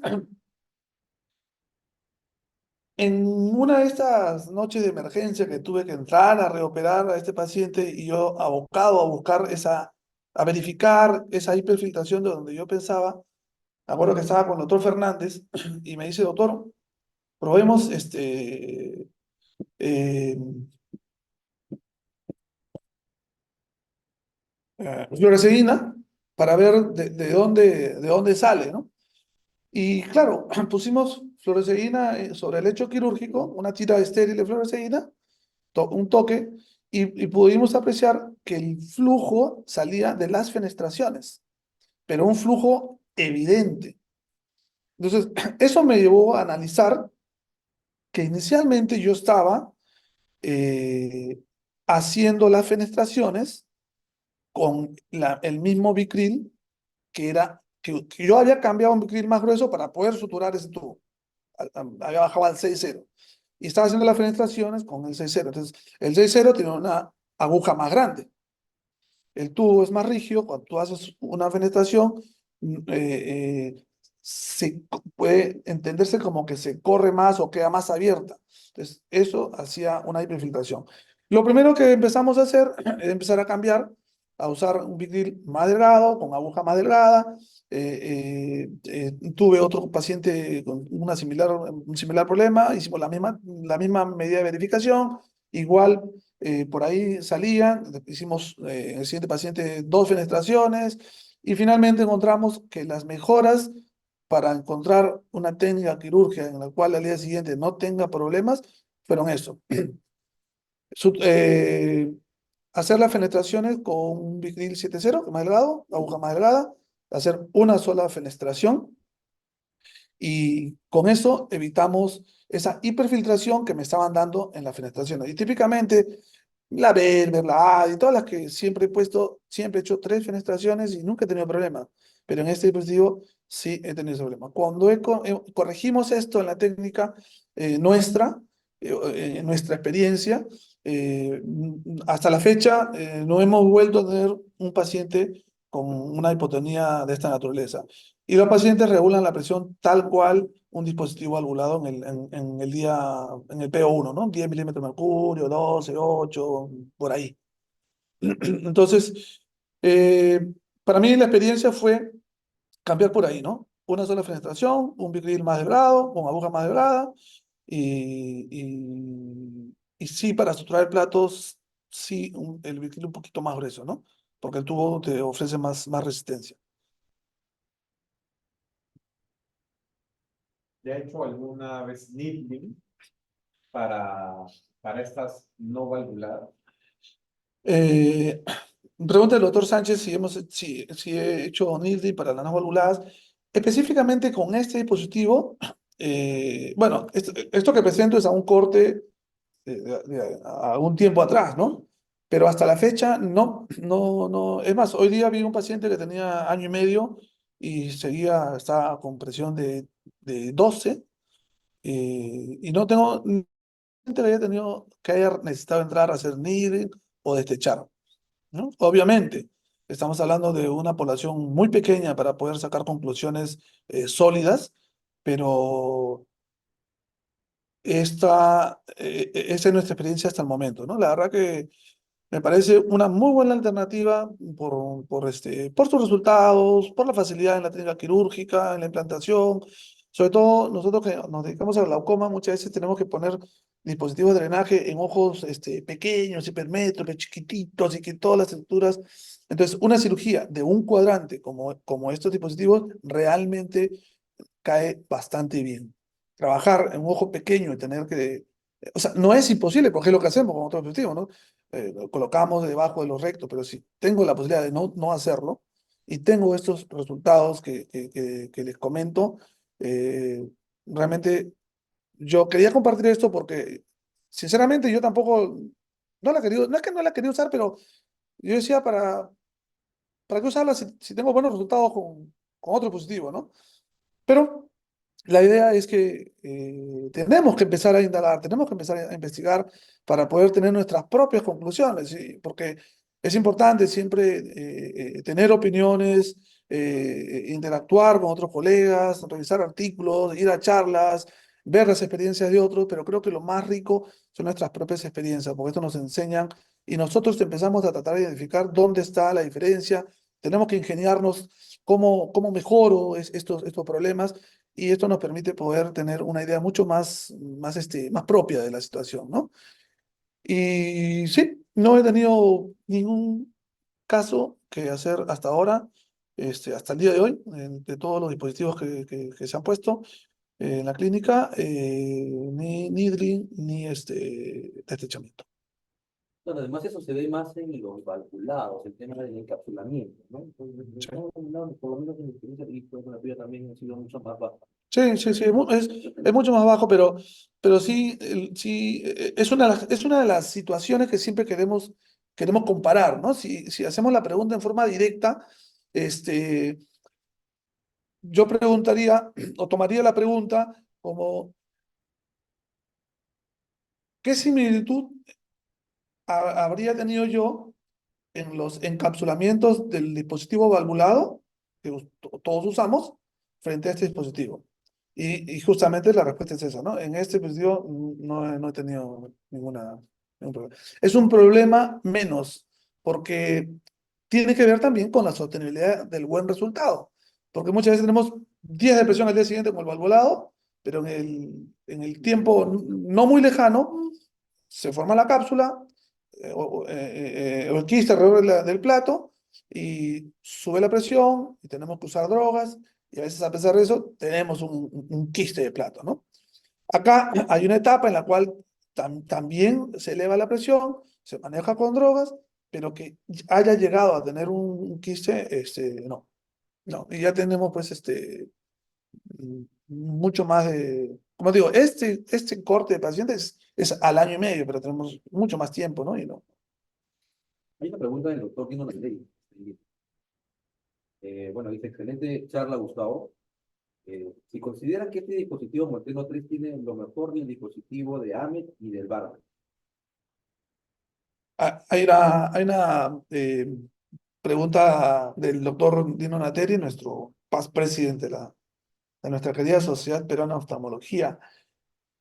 en una de estas noches de emergencia que tuve que entrar a reoperar a este paciente y yo abocado a buscar a verificar esa hiperfiltración de donde yo pensaba, me acuerdo que estaba con el doctor Fernández y me dice, doctor, probemos eh, fluoresceína para ver de dónde sale, ¿no? Y claro, pusimos fluoresceína sobre el lecho quirúrgico, una tira estéril de fluoresceína, un toque, y pudimos apreciar que el flujo salía de las fenestraciones, pero un flujo evidente. Entonces, eso me llevó a analizar que inicialmente yo estaba eh, haciendo las fenestraciones con el mismo Vicryl que yo había cambiado un Vicryl más grueso para poder suturar ese tubo. Había bajado al 6.0 y estaba haciendo las fenestraciones con el 6.0. Entonces, el 6.0 tiene una aguja más grande. El tubo es más rígido. Cuando tú haces una fenestración, puede entenderse como que se corre más o queda más abierta. Entonces, eso hacía una hiperfiltración. Lo primero que empezamos a hacer es empezar a cambiar, a usar un Vicryl más delgado, con aguja más delgada. Tuve otro paciente con un similar problema, hicimos la misma medida de verificación, igual por ahí salían, hicimos en el siguiente paciente 2 fenestraciones y finalmente encontramos que las mejoras para encontrar una técnica quirúrgica en la cual al día siguiente no tenga problemas fueron eso. Su- eh, Hacer las fenestraciones con un Vicryl 7.0, que es más delgado, aguja más delgada, hacer una sola fenestración y con eso evitamos esa hiperfiltración que me estaban dando en la fenestración. Y típicamente la Berber, la AD y todas las que siempre he puesto, siempre he hecho 3 fenestraciones y nunca he tenido problema. Pero en este dispositivo sí he tenido ese problema. Cuando corregimos esto en la técnica nuestra, en nuestra experiencia, hasta la fecha no hemos vuelto a tener un paciente con una hipotonía de esta naturaleza. Y los pacientes regulan la presión tal cual un dispositivo valvulado en el PO1, ¿no? 10 milímetros de mercurio, 12, 8, por ahí. Entonces, eh, para mí la experiencia fue cambiar por ahí, ¿no? Una sola fenestración, un Vicryl más delgado, con aguja más delgada, y sí, para suturar platos, sí, el Vicryl un poquito más grueso, ¿no? Porque el tubo te ofrece más resistencia. ¿Ya he hecho alguna vez needling para, para estas no valvuladas? Eh, Pregunta el doctor Sánchez si he hecho NIRDI para las no valvuladas. Específicamente con este dispositivo, bueno, esto que presento es a un corte a un tiempo atrás, ¿no? Pero hasta la fecha, no, no, no. Es más, hoy día vi un paciente que tenía año y medio y estaba con presión de 12 y no tengo ni gente que que haya necesitado entrar a hacer NIRDI o destechar, ¿no? Obviamente, estamos hablando de una población muy pequeña para poder sacar conclusiones sólidas, pero esa es nuestra experiencia hasta el momento, ¿no? La verdad que me parece una muy buena alternativa por sus resultados, por la facilidad en la técnica quirúrgica, en la implantación. Sobre todo nosotros que nos dedicamos al glaucoma, muchas veces tenemos que poner dispositivos de drenaje en ojos pequeños, hipermétropes, chiquititos y que todas las estructuras. Entonces, una cirugía de un cuadrante como estos dispositivos realmente cae bastante bien. Trabajar en un ojo pequeño y tener que... O sea, no es imposible, porque es lo que hacemos con otros objetivos, ¿no? Lo colocamos debajo de los rectos, pero si tengo la posibilidad de no hacerlo y tengo estos resultados que les comento, eh, realmente yo quería compartir esto porque, sinceramente, yo tampoco, no es que no la quería usar, pero yo decía, ¿para qué usarla si tengo buenos resultados con otro dispositivo, ¿no? Pero la idea es que tenemos que empezar a indagar, tenemos que empezar a investigar para poder tener nuestras propias conclusiones, ¿sí? Porque es importante siempre tener opiniones, interactuar con otros colegas, revisar artículos, ir a charlas, ver las experiencias de otros, pero creo que lo más rico son nuestras propias experiencias, porque esto nos enseñan y nosotros empezamos a tratar de identificar dónde está la diferencia, tenemos que ingeniarnos cómo mejoro estos problemas y esto nos permite poder tener una idea mucho más propia de la situación, ¿no? Y sí, no he tenido ningún caso que hacer hasta ahora, hasta el día de hoy, de todos los dispositivos que se han puesto en la clínica, ni drilling ni destrechamiento. Bueno, además eso se ve más en los valvulados, el tema del encapsulamiento, ¿no? Entonces, Sí, no, por lo menos en mi experiencia, y pues, la tuya también ha sido mucho más baja. sí, sí, es mucho más bajo, pero sí, sí, es una de las situaciones que siempre queremos comparar, ¿no? Si hacemos la pregunta en forma directa, este, yo preguntaría o tomaría la pregunta como, ¿qué similitud habría tenido yo en los encapsulamientos del dispositivo valvulado que todos usamos frente a este dispositivo? Y justamente la respuesta es esa, ¿no? En este dispositivo no he tenido ningún problema. Es un problema menos, porque tiene que ver también con la sostenibilidad del buen resultado. Porque muchas veces tenemos 10 de presión al día siguiente con el valvulado, pero en el tiempo no muy lejano se forma la cápsula o el quiste alrededor del plato y sube la presión y tenemos que usar drogas y a veces a pesar de eso tenemos un quiste de plato, ¿no? Acá hay una etapa en la cual también se eleva la presión, se maneja con drogas, pero que haya llegado a tener un quiste, no, no, y ya tenemos pues mucho más como digo, este corte de pacientes es al año y medio, pero tenemos mucho más tiempo, ¿no? Y no. Hay una pregunta del doctor Dino Landey. Bueno, dice, excelente charla, Gustavo. Si consideran que este dispositivo Molteno 3 tiene lo mejor del dispositivo de AMET y del Barra. Hay una pregunta del doctor Dino Nateri, nuestro past presidente de nuestra querida Sociedad Peruana de Oftalmología,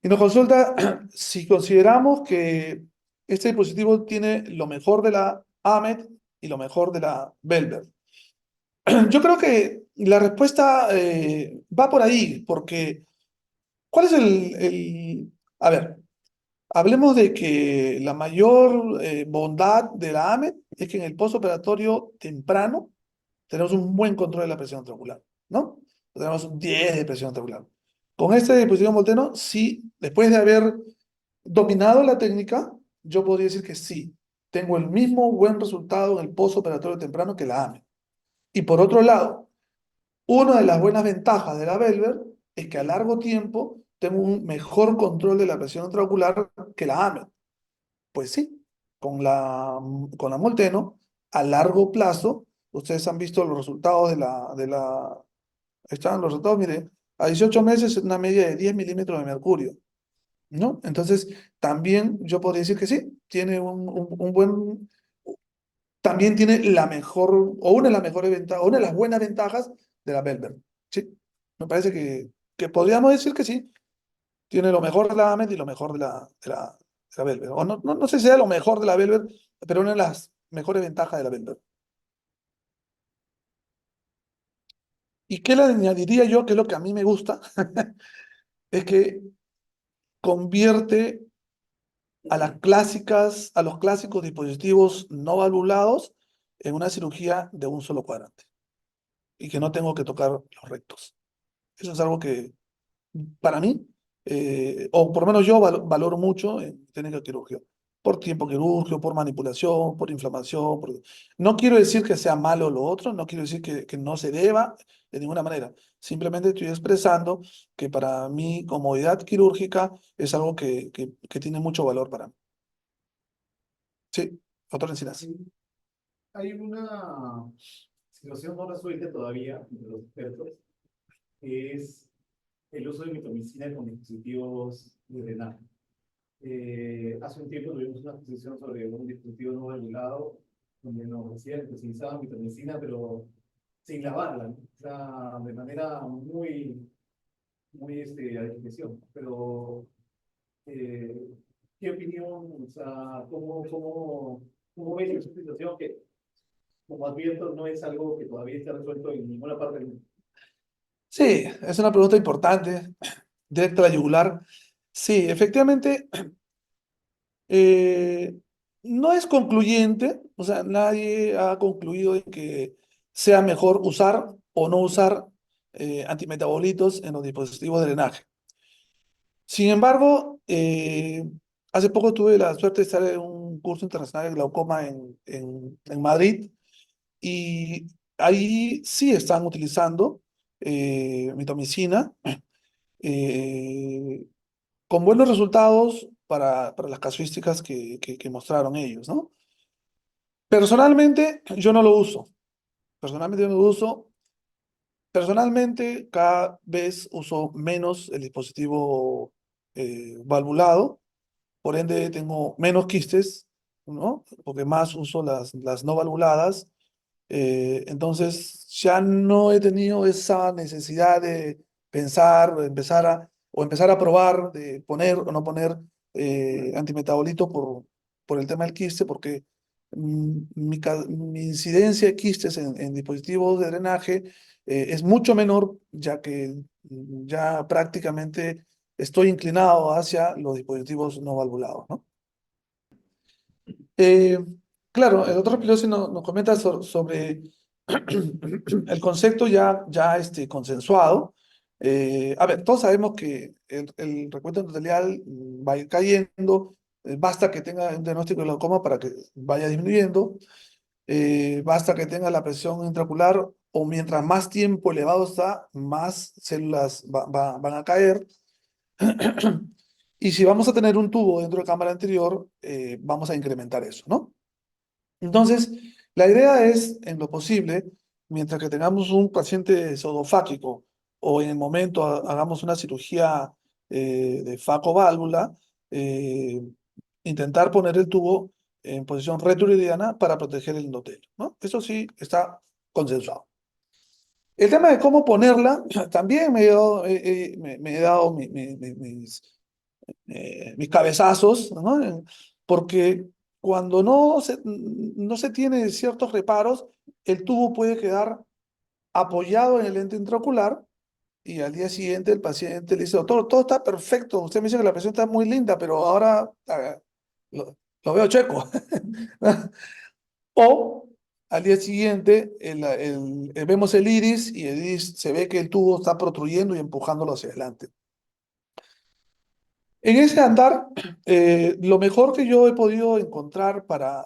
y nos consulta si consideramos que este dispositivo tiene lo mejor de la AMET y lo mejor de la Belver. Yo creo que la respuesta va por ahí, porque ¿cuál es a ver, hablemos de que la mayor bondad de la AMET es que en el postoperatorio temprano tenemos un buen control de la presión intraocular, ¿no? Tenemos un 10 de presión intraocular. Con este dispositivo Molteno, sí, después de haber dominado la técnica, yo podría decir que sí, tengo el mismo buen resultado en el postoperatorio temprano que la AMET. Y por otro lado, una de las buenas ventajas de la Belver es que a largo tiempo tengo un mejor control de la presión intraocular que la AMET. Pues sí, con la Molteno, a largo plazo, ustedes han visto los resultados están los resultados, mire, a 18 meses una media de 10 milímetros de mercurio, ¿no? Entonces, también yo podría decir que sí, tiene también tiene la mejor, o una de las mejores ventajas, una de las buenas ventajas de la Belver. Sí, me parece que podríamos decir que sí, tiene lo mejor de la AMED y lo mejor de la Belver. O no sé si sea lo mejor de la Belver, pero una de las mejores ventajas de la Belver. ¿Y qué le añadiría yo, que es lo que a mí me gusta? Es que convierte a los clásicos dispositivos no valvulados en una cirugía de un solo cuadrante y que no tengo que tocar los rectos. Eso es algo que para mí, o por lo menos yo valoro mucho en técnica quirúrgica, por tiempo quirúrgico, por manipulación, por inflamación. No quiero decir que sea malo lo otro, no quiero decir que no se deba de ninguna manera. Simplemente estoy expresando que para mi comodidad quirúrgica es algo que tiene mucho valor para mí. Sí, doctor Encinas. Hay una situación no resuelta todavía de los expertos, que es el uso de mitomicina con dispositivos de drenaje. Hace un tiempo tuvimos una exposición sobre un dispositivo no regulado donde nos decían que utilizaban mitomicina, pero sin lavarla, ¿no? O sea, de manera muy a discreción. Pero, ¿qué opinión, o sea, cómo ves esa situación que, como advierto, no es algo que todavía está resuelto en ninguna parte del mundo? Sí, es una pregunta importante, directa a la yugular. Sí, efectivamente, eh, no es concluyente, o sea, nadie ha concluido en que sea mejor usar o no usar antimetabolitos en los dispositivos de drenaje. Sin embargo, hace poco tuve la suerte de estar en un curso internacional de glaucoma en Madrid y ahí sí están utilizando mitomicina eh, con buenos resultados para las casuísticas que mostraron ellos, ¿no? Personalmente, yo no lo uso. Personalmente, yo no lo uso. Personalmente, cada vez uso menos el dispositivo valvulado. Por ende tengo menos quistes, ¿no? Porque más uso las no valvuladas. Entonces ya no he tenido esa necesidad de pensar, o empezar a probar de poner o no poner antimetabolito por el tema del quiste, porque mi incidencia de quistes en dispositivos de drenaje es mucho menor, ya que ya prácticamente estoy inclinado hacia los dispositivos no valvulados, ¿no? Eh, claro, el otro episodio nos comenta sobre el concepto ya consensuado. A ver, todos sabemos que el recuento endotelial va a ir cayendo, basta que tenga un diagnóstico de glaucoma para que vaya disminuyendo, basta que tenga la presión intraocular o mientras más tiempo elevado está, más células van a caer. Y si vamos a tener un tubo dentro de cámara anterior, vamos a incrementar eso, ¿no? Entonces, la idea es, en lo posible, mientras que tengamos un paciente pseudofáquico o en el momento hagamos una cirugía de facoválvula, eh, intentar poner el tubo en posición retroiridiana para proteger el endotelio, ¿no? Eso sí está consensuado. El tema de cómo ponerla, también me he dado mis cabezazos, ¿no? Porque cuando no se tiene ciertos reparos, el tubo puede quedar apoyado en el lente intraocular y al día siguiente el paciente le dice, doctor, todo está perfecto, usted me dice que la presión está muy linda, pero ahora lo veo checo. O al día siguiente vemos el iris y el iris se ve que el tubo está protruyendo y empujándolo hacia adelante. En ese andar, lo mejor que yo he podido encontrar para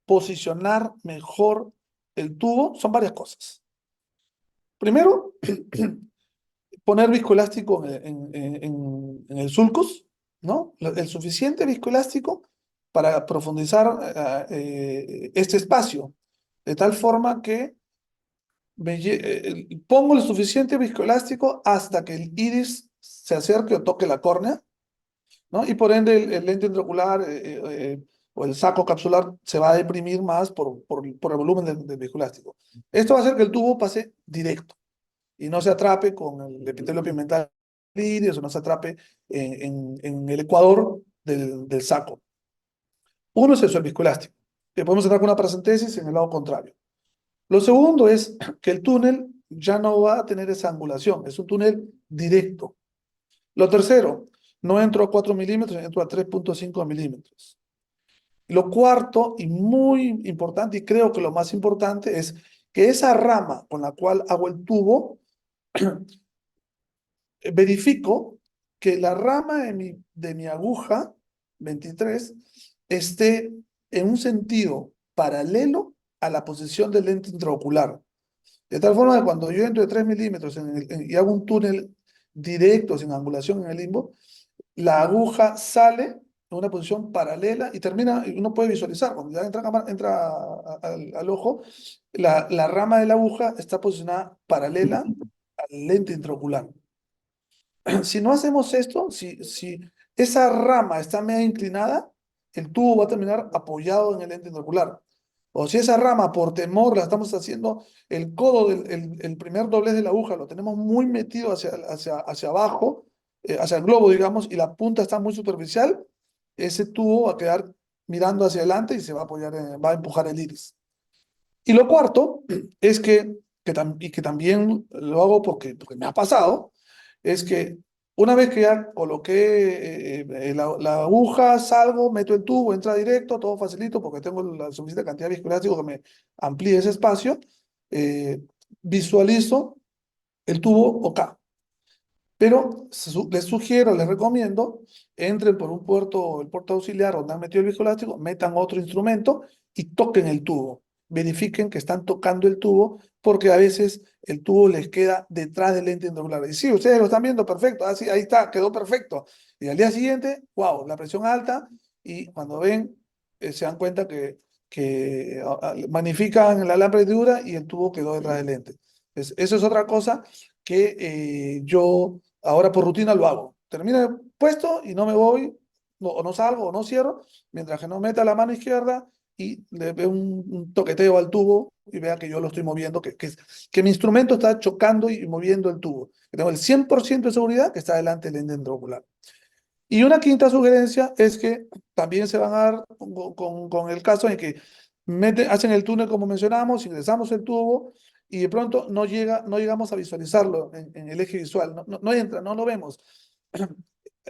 posicionar mejor el tubo son varias cosas. Primero, poner viscoelástico en el sulcus, ¿no? El suficiente viscoelástico para profundizar este espacio, de tal forma que pongo el suficiente viscoelástico hasta que el iris se acerque o toque la córnea, ¿no? Y por ende el lente intraocular o el saco capsular se va a deprimir más por el volumen del viscoelástico. Esto va a hacer que el tubo pase directo y no se atrape con el epitelio pigmental iris o no se atrape en el ecuador del saco. Uno es eso, el viscoelástico, que podemos entrar con una paracentesis en el lado contrario. Lo segundo es que el túnel ya no va a tener esa angulación, es un túnel directo. Lo tercero, no entro a 4 milímetros, entro a 3.5 milímetros. Lo cuarto, y muy importante, y creo que lo más importante, es que esa rama con la cual hago el tubo, verifico que la rama de mi aguja 23 esté en un sentido paralelo a la posición del lente intraocular. De tal forma que cuando yo entro de 3 milímetros y hago un túnel directo, sin angulación en el limbo, la aguja sale en una posición paralela y termina, y uno puede visualizar, cuando ya entra al ojo, la rama de la aguja está posicionada paralela al lente intraocular. si no hacemos esto, si esa rama está media inclinada, el tubo va a terminar apoyado en el lente intraocular. O si esa rama, por temor, la estamos haciendo, el codo, el primer doblez de la aguja, lo tenemos muy metido hacia abajo, hacia el globo, digamos, y la punta está muy superficial, ese tubo va a quedar mirando hacia adelante y se va a apoyar, va a empujar el iris. Y lo cuarto es y que también lo hago porque me ha pasado, es que una vez que ya coloqué la aguja, salgo, meto el tubo, entra directo, todo facilito porque tengo la suficiente cantidad de viscoelástico que me amplíe ese espacio, eh, visualizo el tubo OK. Pero les sugiero, les recomiendo, entren por un puerto, el puerto auxiliar donde han metido el viscoelástico, metan otro instrumento y toquen el tubo. Verifiquen que están tocando el tubo porque a veces el tubo les queda detrás del lente intraocular. Y sí, ustedes lo están viendo perfecto, así, ahí está, quedó perfecto. Y al día siguiente, wow, la presión alta y cuando ven, se dan cuenta que magnifican la lámpara de dura y el tubo quedó detrás del lente. Eso es otra cosa que yo ahora por rutina lo hago. Termino el puesto y no me voy, o no salgo, o no cierro, mientras que no meta la mano izquierda y le veo un toqueteo al tubo y vea que yo lo estoy moviendo, que mi instrumento está chocando y moviendo el tubo. Que tengo el 100% de seguridad que está delante del lente intraocular. Y una quinta sugerencia es que también se van a dar con el caso en que hacen el túnel como mencionamos, ingresamos el tubo y de pronto no llegamos a visualizarlo en el eje visual, no entra, no lo vemos.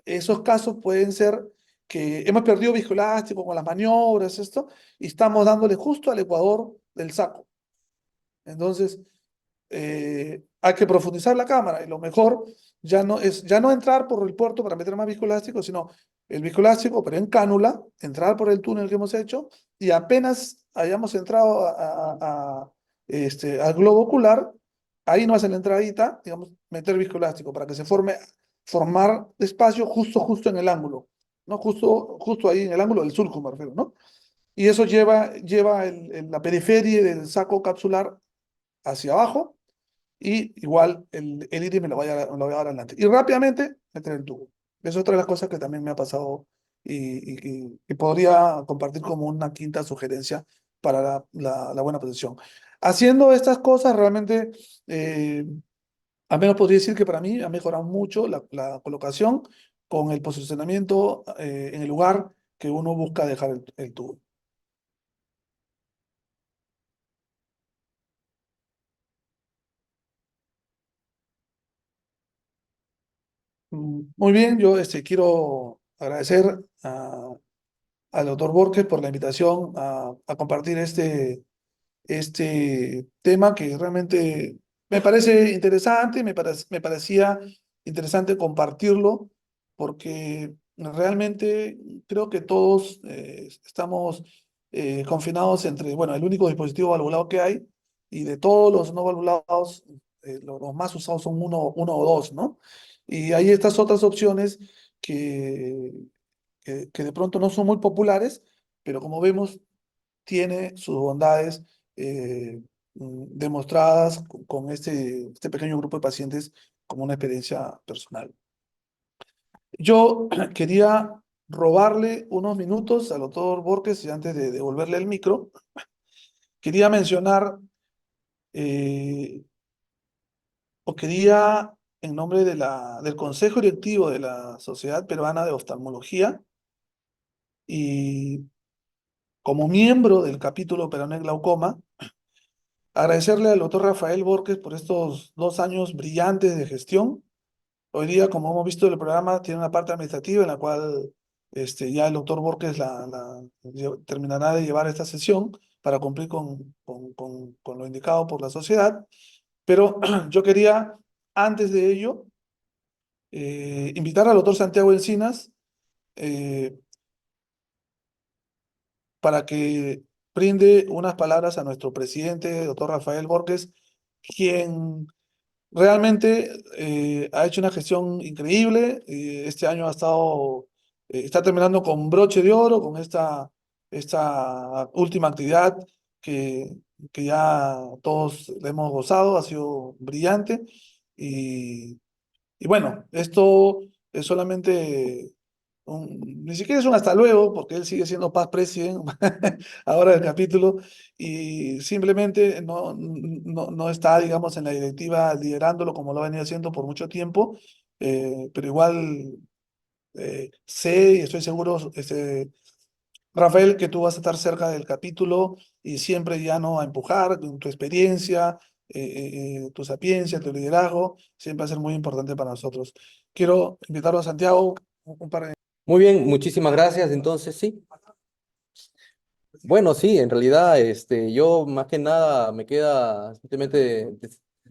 Esos casos pueden ser que hemos perdido viscoelástico con las maniobras, esto, y estamos dándole justo al ecuador del saco. Entonces, hay que profundizar la cámara y lo mejor ya no entrar por el puerto para meter más viscoelástico, sino el viscoelástico, pero en cánula, entrar por el túnel que hemos hecho y apenas hayamos entrado al globo ocular, ahí no hace la entradita, digamos, meter viscoelástico para que formar espacio justo en el ángulo, ¿no? Justo ahí en el ángulo del surco, me refiero, ¿no? Y eso lleva la periferia del saco capsular hacia abajo y igual el iris me lo voy a dar adelante. Y rápidamente meter el tubo. Es otra de las cosas que también me ha pasado y podría compartir como una quinta sugerencia para la buena posición. Haciendo estas cosas realmente, al menos podría decir que para mí ha mejorado mucho la colocación con el posicionamiento en el lugar que uno busca dejar el tubo. Muy bien, yo quiero agradecer al doctor Borges por la invitación a compartir este tema que realmente me parece interesante, me parecía interesante compartirlo porque realmente creo que todos estamos confinados entre, bueno, el único dispositivo valvulado que hay y de todos los no valvulados, los más usados son uno o dos, ¿no? Y hay estas otras opciones que, que de pronto no son muy populares, pero como vemos, tiene sus bondades demostradas con este pequeño grupo de pacientes como una experiencia personal. Yo quería robarle unos minutos al doctor Borges y antes de devolverle el micro, quería mencionar eh, o quería, en nombre del Consejo Directivo de la Sociedad Peruana de Oftalmología y como miembro del capítulo Peroné Glaucoma, agradecerle al doctor Rafael Borges por estos 2 años brillantes de gestión. Hoy día, como hemos visto, el programa tiene una parte administrativa en la cual ya el doctor Borges terminará de llevar esta sesión para cumplir con lo indicado por la sociedad. Pero yo quería, antes de ello, invitar al doctor Santiago Encinas eh, para que brinde unas palabras a nuestro presidente, doctor Rafael Borges, quien realmente ha hecho una gestión increíble. Este año está terminando con broche de oro, con esta última actividad que, que ya todos le hemos gozado, ha sido brillante. Y Y bueno, esto es solamente ni siquiera es un hasta luego, porque él sigue siendo past president ahora del capítulo, y simplemente no está, digamos, en la directiva liderándolo como lo ha venido haciendo por mucho tiempo, pero igual sé y estoy seguro, Rafael, que tú vas a estar cerca del capítulo y siempre ya no a empujar, con tu experiencia, tu sapiencia, tu liderazgo, siempre va a ser muy importante para nosotros. Quiero invitarlo a Santiago un par de... Muy bien, muchísimas gracias. Entonces, sí. Bueno, sí, en realidad, yo más que nada me queda simplemente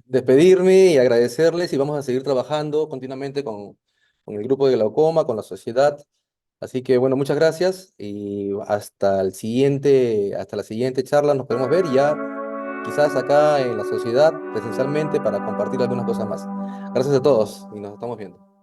despedirme y agradecerles y vamos a seguir trabajando continuamente con el grupo de glaucoma, con la sociedad. Así que, bueno, muchas gracias y hasta la siguiente charla nos podemos ver y ya quizás acá en la sociedad presencialmente para compartir algunas cosas más. Gracias a todos y nos estamos viendo.